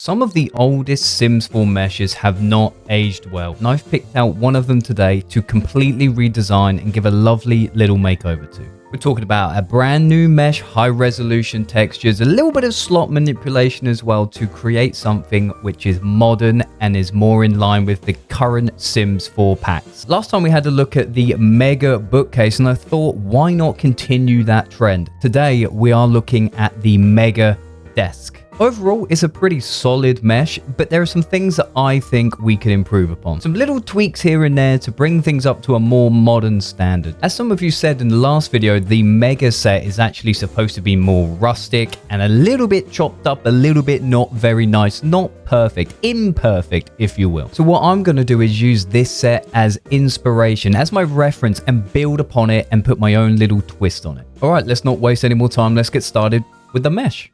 Some of the oldest Sims 4 meshes have not aged well, and I've picked out one of them today to completely redesign and give a lovely little makeover to. We're talking about a brand new mesh, high resolution textures, a little bit of slot manipulation as well to create something which is modern and is more in line with the current Sims 4 packs. Last time we had a look at the mega bookcase and I thought, why not continue that trend? Today we are looking at the mega desk. Overall, it's a pretty solid mesh, but there are some things that I think we could improve upon. Some little tweaks here and there to bring things up to a more modern standard. As some of you said in the last video, the mega set is actually supposed to be more rustic and a little bit chopped up, a little bit not very nice, not perfect, imperfect, if you will. So what I'm going to do is use this set as inspiration, as my reference, and build upon it and put my own little twist on it. All right, let's not waste any more time. Let's get started with the mesh.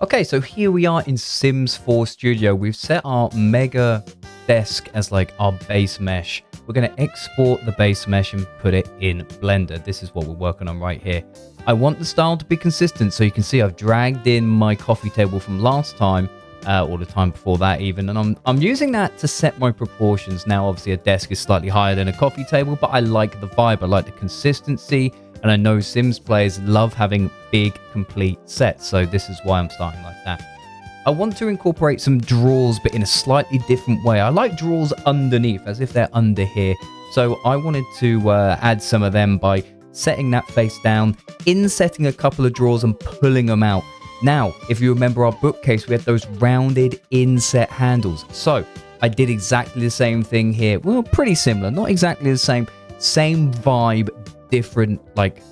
Okay, so here we are in Sims 4 Studio. We've set our mega desk as like our base mesh. We're going to export the base mesh and put it in Blender. This is what we're working on right here. I want the style to be consistent, so you can see I've dragged in my coffee table from last time, or the time before that even, and I'm using that to set my proportions. Now, obviously, a desk is slightly higher than a coffee table, but I like the vibe. I like the consistency. And I know Sims players love having big, complete sets, so this is why I'm starting like that. I want to incorporate some drawers, but in a slightly different way. I like drawers underneath, as if they're under here. So I wanted to add some of them by setting that face down, insetting a couple of drawers and pulling them out. Now, if you remember our bookcase, we had those rounded inset handles. So I did exactly the same thing here. Well, pretty similar, not exactly the same vibe, different like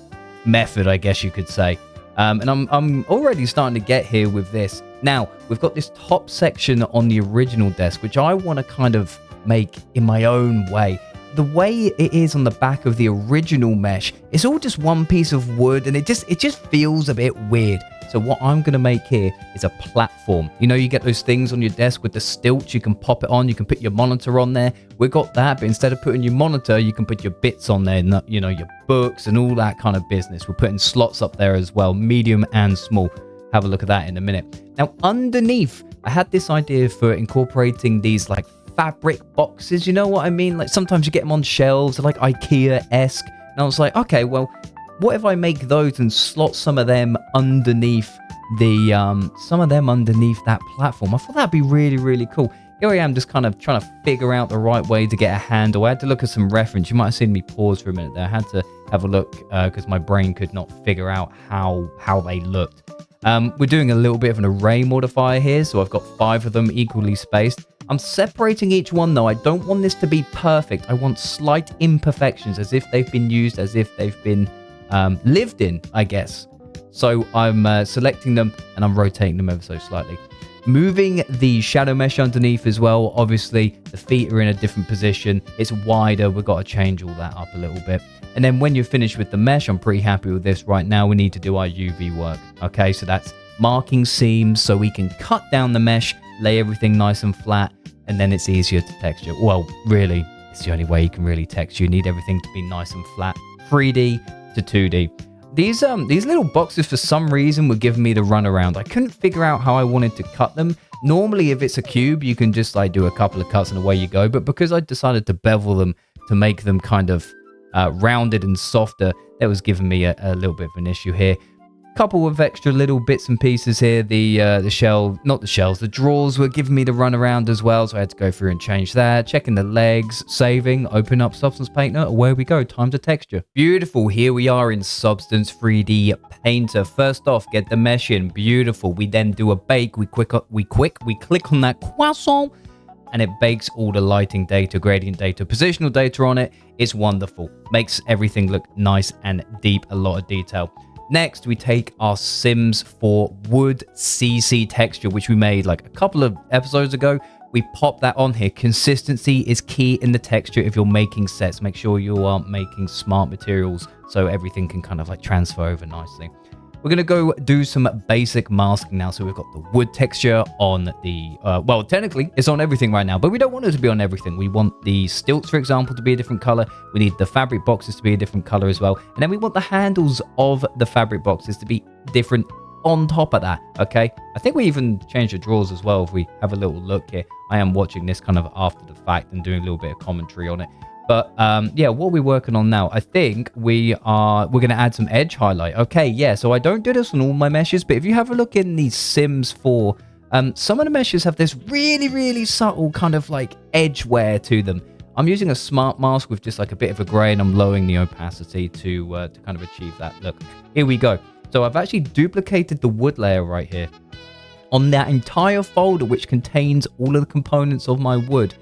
method, I guess you could say. And I'm already starting to get here with this. Now we've got this top section on the original desk, which I want to kind of make in my own way. The way it is on the back of the original mesh, it's all just one piece of wood, and it just feels a bit weird. So what I'm going to make here is a platform. You know, you get those things on your desk with the stilts, you can pop it on, you can put your monitor on there. We got that, but instead of putting your monitor, you can put your bits on there, you know, your books and all that kind of business. We're putting slots up there as well, medium and small. Have a look at that in a minute. Now, underneath, I had this idea for incorporating these like fabric boxes. You know what I mean? Like sometimes you get them on shelves, like IKEA-esque. And I was like, okay, well, what if I make those and slot some of them underneath that platform? I thought that'd be really, really cool. Here I am just kind of trying to figure out the right way to get a handle. I had to look at some reference. You might have seen me pause for a minute there. I had to have a look because my brain could not figure out how they looked. We're doing a little bit of an array modifier here, so I've got 5 of them equally spaced. I'm separating each one though. I don't want this to be perfect. I want slight imperfections, as if they've been used, as if they've been lived in, I guess. So I'm selecting them and I'm rotating them ever so slightly. Moving the shadow mesh underneath as well. Obviously, the feet are in a different position. It's wider. We've got to change all that up a little bit. And then when you're finished with the mesh, I'm pretty happy with this. Right now, we need to do our UV work. Okay, so that's marking seams so we can cut down the mesh, lay everything nice and flat, and then it's easier to texture. Well, really, it's the only way you can really texture. You need everything to be nice and flat. 3D to 2D. These little boxes, for some reason, were giving me the runaround. I couldn't figure out how I wanted to cut them. Normally, if it's a cube, you can just like do a couple of cuts and away you go. But because I decided to bevel them to make them kind of rounded and softer, that was giving me a little bit of an issue here. Couple of extra little bits and pieces here. The drawers were giving me the runaround as well, so I had to go through and change that. Checking the legs, saving, open up Substance Painter, away we go, time to texture. Beautiful, here we are in Substance 3D Painter. First off, get the mesh in, beautiful. We then do a bake, we click on that croissant, and it bakes all the lighting data, gradient data, positional data on it. It's wonderful, makes everything look nice and deep, a lot of detail. Next, we take our Sims 4 wood CC texture, which we made like a couple of episodes ago. We pop that on here. Consistency is key in the texture if you're making sets. Make sure you are making smart materials so everything can kind of like transfer over nicely. We're going to go do some basic masking now. So we've got the wood texture on the, well, technically it's on everything right now, but we don't want it to be on everything. We want the stilts, for example, to be a different color. We need the fabric boxes to be a different color as well. And then we want the handles of the fabric boxes to be different on top of that, okay? I think we even changed the drawers as well if we have a little look here. I am watching this kind of after the fact and doing a little bit of commentary on it. But yeah, what are we working on now? I think we're going to add some edge highlight. Okay, yeah, so I don't do this on all my meshes, but if you have a look in the Sims 4, some of the meshes have this really, really subtle kind of like edge wear to them. I'm using a smart mask with just like a bit of a gray, and I'm lowering the opacity to kind of achieve that look. Here we go. So I've actually duplicated the wood layer right here on that entire folder, which contains all of the components of my wood.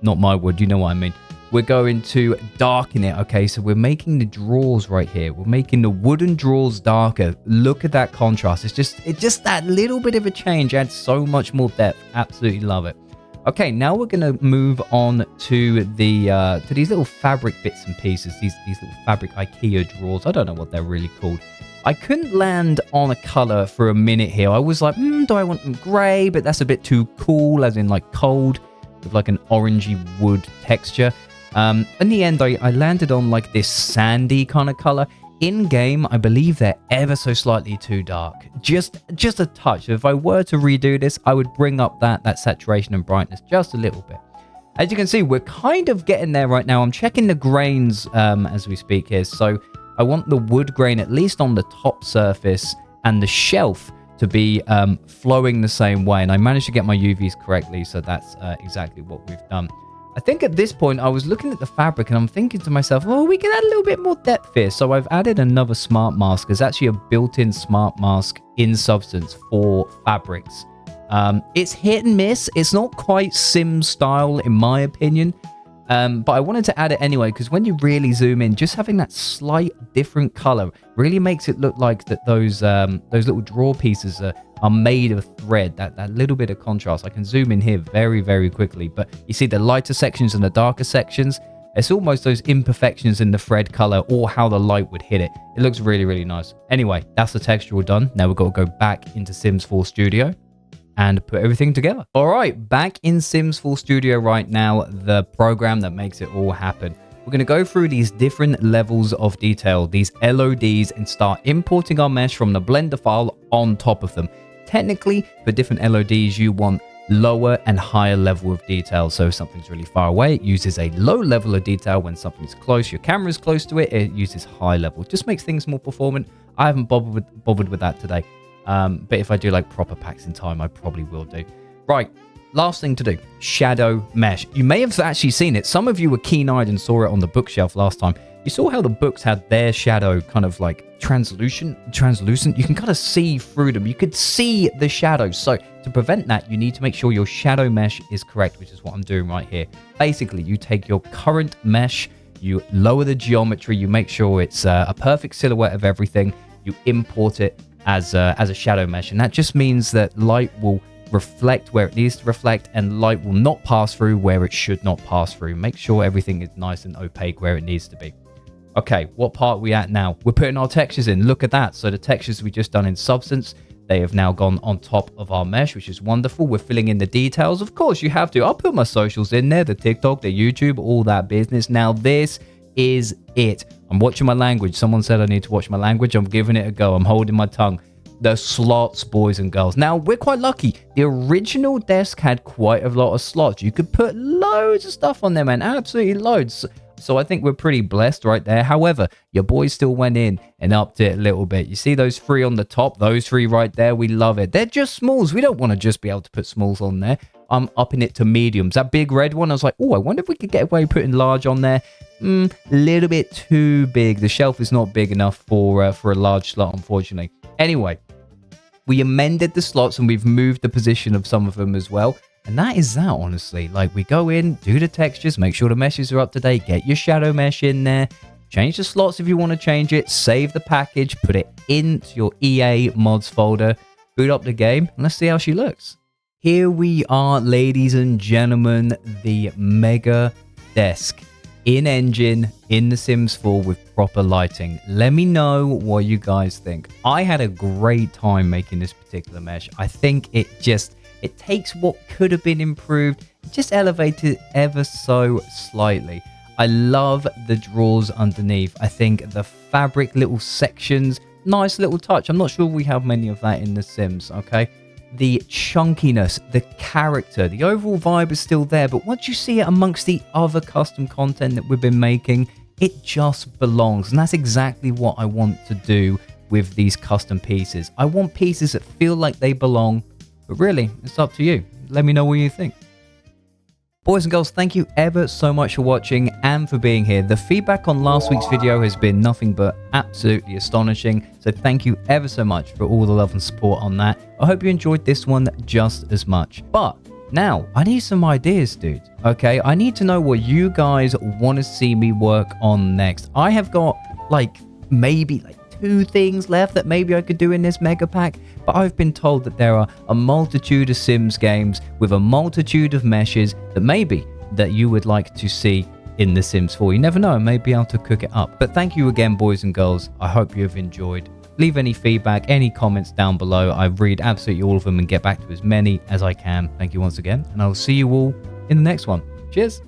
Not my wood, you know what I mean. We're going to darken it. Okay, so we're making the drawers right here. We're making the wooden drawers darker. Look at that contrast. It's just that little bit of a change adds so much more depth. Absolutely love it. Okay, now we're going to move on to the to these little fabric bits and pieces. These little fabric IKEA drawers. I don't know what they're really called. I couldn't land on a color for a minute here. I was like, do I want them gray? But that's a bit too cool, as in like cold, with like an orangey wood texture. In the end, I landed on like this sandy kind of color. In game, I believe they're ever so slightly too dark. Just a touch. If I were to redo this, I would bring up that saturation and brightness just a little bit. As you can see, we're kind of getting there right now. I'm checking the grains as we speak here. So I want the wood grain, at least on the top surface and the shelf, to be flowing the same way. And I managed to get my UVs correctly, so that's exactly what we've done. I think at this point, I was looking at the fabric and I'm thinking to myself, oh, we can add a little bit more depth here. So I've added another smart mask. There's actually a built-in smart mask in Substance for fabrics. It's hit and miss. It's not quite Sim style, in my opinion. But I wanted to add it anyway, because when you really zoom in, just having that slight different color really makes it look like that those little drawer pieces are made of thread, that little bit of contrast. I can zoom in here very, very quickly, but you see the lighter sections and the darker sections. It's almost those imperfections in the thread color or how the light would hit it. It looks really, really nice. Anyway, that's the texture all done. Now we've got to go back into Sims 4 Studio and put everything together. All right, back in Sims 4 Studio right now, the program that makes it all happen. We're going to go through these different levels of detail, these LODs, and start importing our mesh from the Blender file on top of them. Technically, for different LODs, you want lower and higher level of detail. So if something's really far away, it uses a low level of detail. When something's close, your camera's close to it, it uses high level. It just makes things more performant. I haven't bothered with that today. But if I do like proper packs in time, I probably will do. Right, last thing to do, shadow mesh. You may have actually seen it. Some of you were keen-eyed and saw it on the bookshelf last time. You saw how the books had their shadow kind of like translucent. You can kind of see through them. You could see the shadows. So to prevent that, you need to make sure your shadow mesh is correct, which is what I'm doing right here. Basically, you take your current mesh, you lower the geometry, you make sure it's a perfect silhouette of everything, you import it as a shadow mesh, and that just means that light will reflect where it needs to reflect and light will not pass through where it should not pass through. Make sure everything is nice and opaque where it needs to be. Okay, what part are we at now? We're putting our textures in. Look at that. So the textures we just done in Substance, they have now gone on top of our mesh, which is wonderful. We're filling in the details. Of course, you have to. I'll put my socials in there, the TikTok, the YouTube, all that business. Now, this is it. I'm watching my language. Someone said I need to watch my language. I'm giving it a go. I'm holding my tongue. The slots, boys and girls. Now, we're quite lucky. The original desk had quite a lot of slots. You could put loads of stuff on there, man. Absolutely loads. So I think we're pretty blessed right there. However, your boys still went in and upped it a little bit. You see those three on the top? Those three right there, we love it. They're just smalls. We don't want to just be able to put smalls on there. I'm upping it to mediums. That big red one, I was like, oh, I wonder if we could get away putting large on there. Little bit too big. The shelf is not big enough for a large slot, unfortunately. Anyway, we amended the slots and we've moved the position of some of them as well. And that is that, honestly. Like, we go in, do the textures, make sure the meshes are up to date, get your shadow mesh in there, change the slots if you want to change it, save the package, put it into your EA mods folder, boot up the game, and let's see how she looks. Here we are, ladies and gentlemen, the mega desk in engine in The Sims 4 with proper lighting. Let me know what you guys think. I had a great time making this particular mesh. I think it takes what could have been improved, just elevated ever so slightly. I love the drawers underneath. I think the fabric little sections nice little touch. I'm not sure we have many of that in The Sims, okay? The chunkiness, the character, the overall vibe is still there, but once you see it amongst the other custom content that we've been making, it just belongs. And that's exactly what I want to do with these custom pieces. I want pieces that feel like they belong, but really, it's up to you. Let me know what you think. Boys and girls, thank you ever so much for watching and for being here. The feedback on last week's video has been nothing but absolutely astonishing. So thank you ever so much for all the love and support on that. I hope you enjoyed this one just as much. But now, I need some ideas, dude. Okay, I need to know what you guys want to see me work on next. I have got maybe 2 things left that maybe I could do in this mega pack, but I've been told that there are a multitude of Sims games with a multitude of meshes that you would like to see in The Sims 4. You never know, I may be able to cook it up. But thank you again, boys and girls. I hope you have enjoyed. Leave any feedback, any comments down below. I read absolutely all of them and get back to as many as I can. Thank you once again, and I'll see you all in the next one. Cheers.